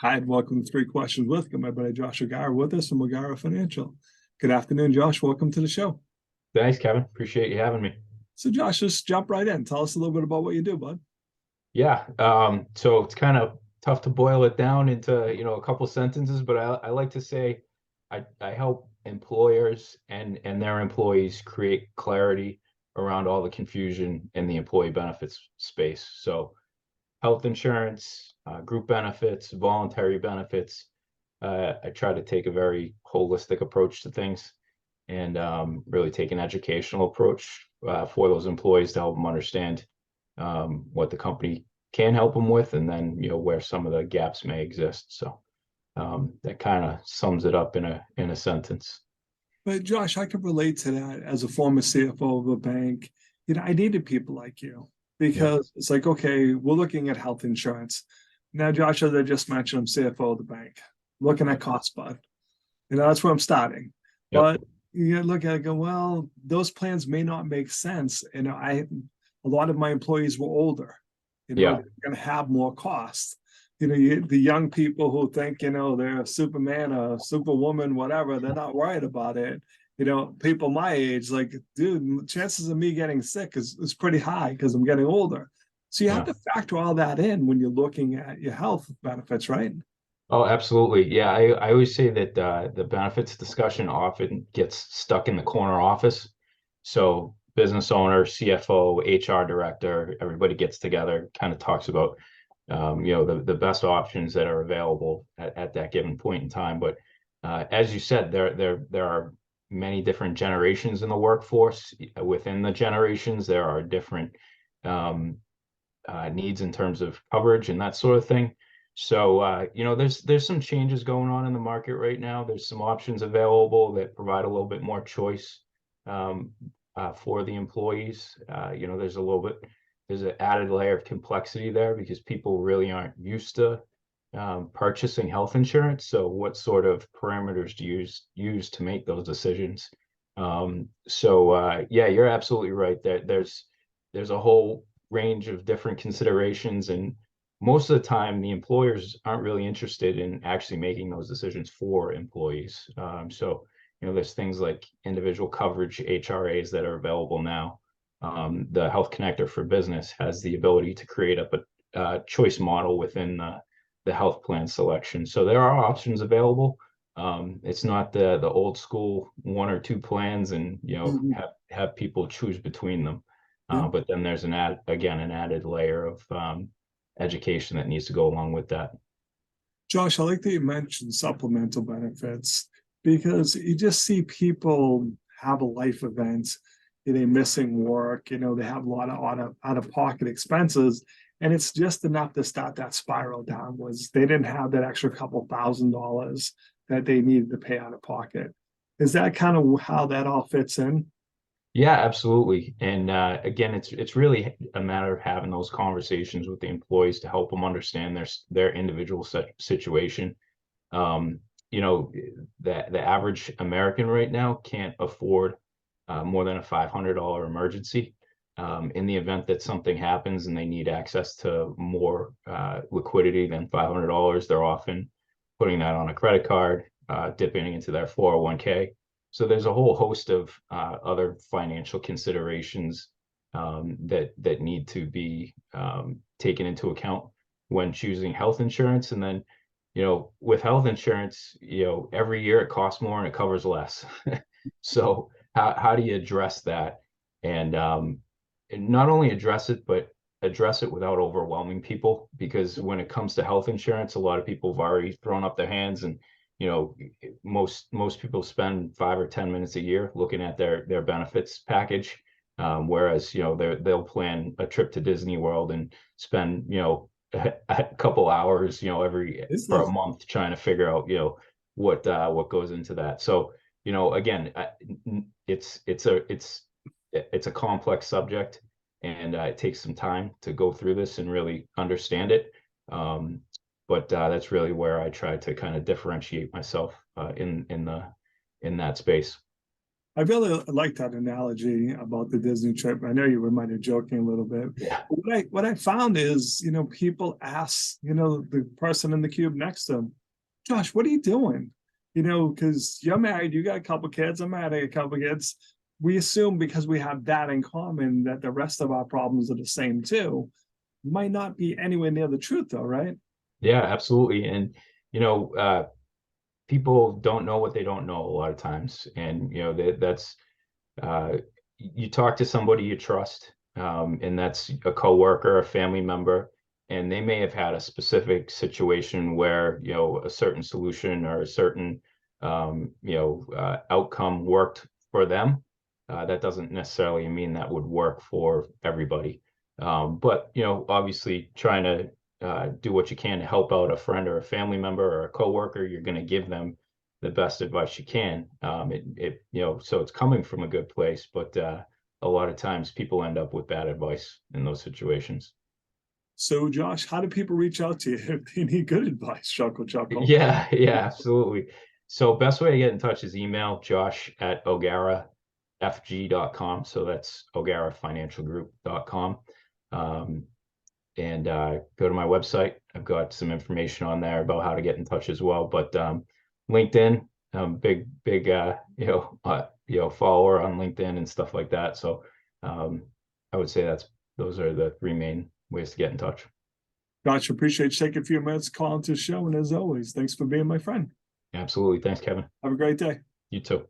Hi, and welcome to Three Questions with. Got my buddy Josh O'Gara with us from O'Gara Financial. Good afternoon, Josh. Welcome to the show. Thanks, Kevin. Appreciate you having me. So, Josh, just jump right in. Tell us a little bit about what you do, bud. Yeah. So it's kind of tough to boil it down into, a couple sentences, but I like to say I help employers and their employees create clarity around all the confusion in the employee benefits space. So health insurance, group benefits, voluntary benefits. I try to take a very holistic approach to things and really take an educational approach for those employees to help them understand what the company can help them with, and then where some of the gaps may exist. So that kind of sums it up in a sentence. But, Josh, I can relate to that as a former CFO of a bank. I needed people like you Yeah. because it's like, okay, we're looking at health insurance. Now, Josh, as I just mentioned, I'm CFO of the bank, looking at cost, bud. That's where I'm starting. Yep. But you look at it and go, well, those plans may not make sense. A lot of my employees were older, Yeah. they're going to have more costs. The young people who think, they're a Superman or Superwoman, whatever, they're not worried about it. People my age, like, dude, chances of me getting sick is pretty high because I'm getting older. So you have Yeah. to factor all that in when you're looking at your health benefits, right? Oh, absolutely. Yeah. I always say that the benefits discussion often gets stuck in the corner office. So business owner, CFO, HR director, everybody gets together, kind of talks about the best options that are available at that given point in time. But as you said, there are many different generations in the workforce. Within the generations, there are different um, needs in terms of coverage and that sort of thing. So there's some changes going on in the market right now. There's some options available that provide a little bit more choice um, for the employees. There's an added layer of complexity there because people really aren't used to purchasing health insurance. So what sort of parameters do you use to make those decisions? Yeah, you're absolutely right. There's a whole range of different considerations, and most of the time the employers aren't really interested in actually making those decisions for employees. There's things like individual coverage HRAs that are available now. The Health Connector for Business has the ability to create up a choice model within the health plan selection. So there are options available. It's not the old school one or two plans and Mhm. have people choose between them. Yeah. But then there's an added layer of education that needs to go along with that. Josh, I like that you mentioned supplemental benefits because you just see people have a life event, they missing work, they have a lot of out of pocket expenses, and it's just enough to start that spiral downwards. They didn't have that extra couple $1,000s that they needed to pay out of pocket. Is that kind of how that all fits in? Yeah, absolutely. And again, it's really a matter of having those conversations with the employees to help them understand their individual situation. Um, you know, the average American right now can't afford more than a $500 emergency. In the event that something happens and they need access to more liquidity than $500, they're often putting that on a credit card, dipping into their 401k. So there's a whole host of other financial considerations that need to be taken into account when choosing health insurance. And then, with health insurance, every year it costs more and it covers less. So how do you address that? And not only address it, but address it without overwhelming people. Because when it comes to health insurance, a lot of people have already thrown up their hands, and you know, most people spend 5 or 10 minutes a year looking at their benefits package. Whereas, they'll plan a trip to Disney World and spend, a couple hours, for a month trying to figure out, what goes into that. So, again, it's a complex subject, and it takes some time to go through this and really understand it. But that's really where I try to kind of differentiate myself in that space. I really like that analogy about the Disney trip. I know you were might have joking a little bit. Yeah. What I found is, people ask, the person in the cube next to them, Josh, what are you doing? Because you're married, you got a couple kids, I'm married, a couple kids. We assume because we have that in common that the rest of our problems are the same too. Might not be anywhere near the truth though, right? Yeah, absolutely. And, people don't know what they don't know a lot of times. And, that's, you talk to somebody you trust, and that's a coworker, a family member, and they may have had a specific situation where, a certain solution or a certain, outcome worked for them. That doesn't necessarily mean that would work for everybody. But, obviously trying to do what you can to help out a friend or a family member or a coworker, you're going to give them the best advice you can. So it's coming from a good place, but a lot of times people end up with bad advice in those situations. So, Josh, how do people reach out to you if they need good advice? Chuckle, chuckle. Yeah, absolutely. So best way to get in touch is email josh@ogarafg.com. So that's ogarafinancialgroup.com. And go to my website. I've got some information on there about how to get in touch as well. But LinkedIn, big follower on LinkedIn and stuff like that. So I would say those are the three main ways to get in touch. Josh, appreciate you taking a few minutes calling to the show. And as always, thanks for being my friend. Absolutely. Thanks, Kevin. Have a great day. You too.